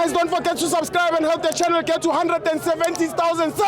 Guys, don't forget to subscribe and help the channel get to 170,000 subs.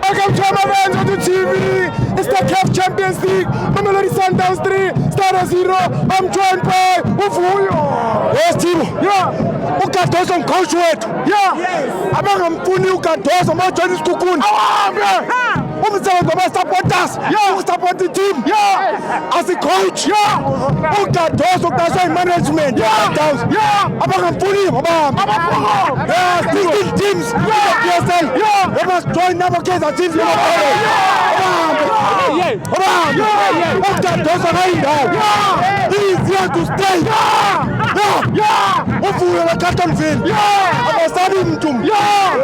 Welcome to my fans on the TV. It's the CAF Champions League. Mamelodi Sundowns 3, Stars 0. I'm joined by Uvuyo. Yes, team. Yeah. Ukadoso coach wethu. Yeah. Yes. Abangamfuni ukadoso majoin isikukuni. Awambe. Umsebenzi wama-supporters. Yeah. Support the team. Yeah. As a coach. Yeah. Ukadoso ukudaswa management. Yeah. Yeah. Abangamfuni abambe. Abambe. Yeah. 16 teams. Yeah. PSL. Yeah. They must join number case at teams. Yeah. Ukadoso kayindawo. He is here to stay. Yeah. Yeah. Uvuyo weCarltonville. Yeah. Abasabi mntu. Yeah.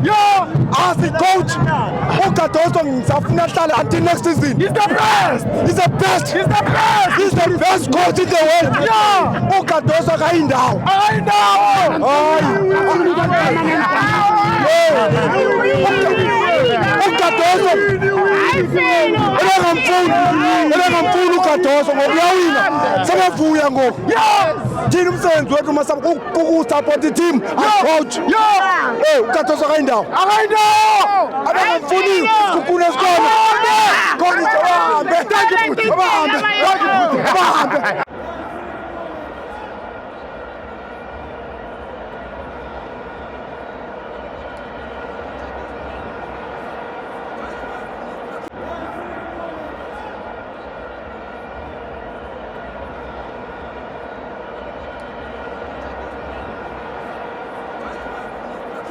Yeah. As a coach, Ukadoso ngizafuna hlala until next season. He's the best. He's the best. He's the best. He's the best coach in the world. Yeah. Ukadoso kayindawo. Ayindawo. Ukadoso. Ulengamfuni ukadoso ngoba uyawina. Sebavuya ngoku. Thina umsebenzi wethu masaba ukusupport i-team as-coach. Hey, ukadoso kayindawo. Akayindawo. Abangamfuni isikukuni esikhona. Khona nje bahambe. Bahambe.